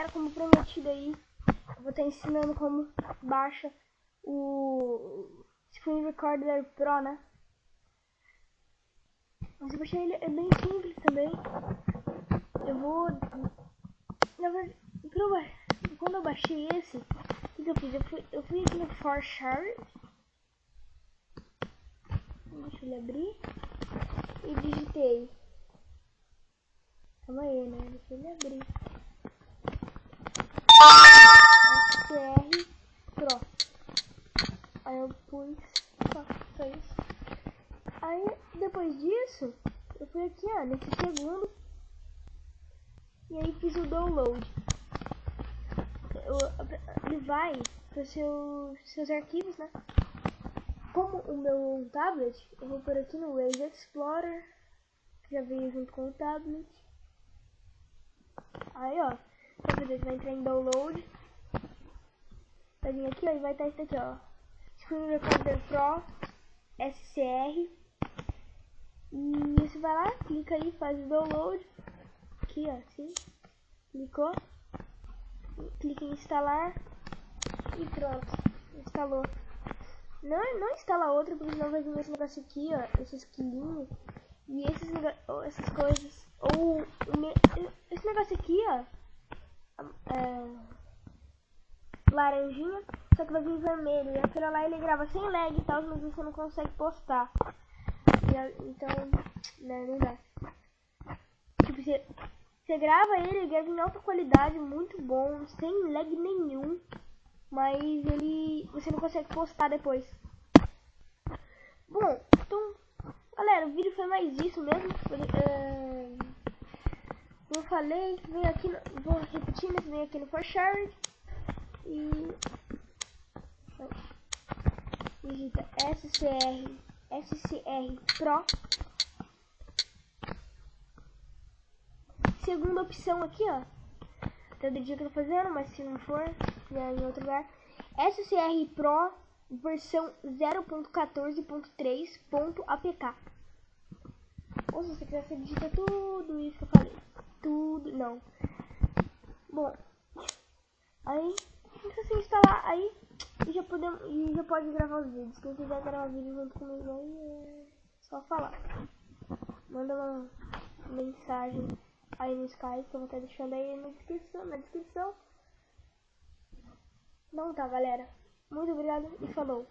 galera, como prometido aí, eu vou estar ensinando como baixa o Screen Recorder Pro, né? Mas eu baixei ele, é bem simples também. Eu vou... Na verdade, quando eu baixei esse, o que eu fiz? Eu fui aqui no ForShare. Deixa ele abrir. E digitei. Calma aí, né? Deixa ele abrir. SCR Pro. Aí eu pus só isso. Aí depois disso, eu fui aqui, ó, nesse segundo. E aí fiz o download. Ele vai para seus arquivos, né? Como o meu tablet, eu vou por aqui no Waze Explorer, que já veio junto com o tablet. Aí, ó, você vai entrar em download, vai vir aqui, ó, e vai estar isso aqui, ó, Screen Recorder Pro SCR. E você vai lá, clica aí, faz o download, aqui, ó, assim, clicou, clica em instalar e pronto, instalou. Não instala outro, porque senão vai vir esse negócio aqui, ó, esse esquilinho e essas coisas. Ou esse negócio aqui, ó, laranjinha, só que vai vir vermelho. E aquele lá ele grava sem lag e tal, mas você não consegue postar. Então, né, não dá. Tipo, você grava ele grava em alta qualidade, muito bom, sem lag nenhum. Mas você não consegue postar depois. Bom, então, galera, o vídeo foi mais isso mesmo. Como eu falei, vem aqui, vou repetir, né? Vem aqui no ForShare e digita SCR Pro. Segunda opção aqui, ó. Até do dia que eu tô fazendo, mas se não for, é em outro lugar. SCR Pro versão 0.14.3.apk. Ou se você quiser, você digita tudo isso que eu falei. Tudo, não. Bom, aí, se você instalar aí, já pode gravar os vídeos. Quem quiser gravar vídeo junto comigo aí, é só falar. Manda uma mensagem aí no Skype, que eu vou estar deixando aí na descrição. Não tá, galera. Muito obrigado e falou.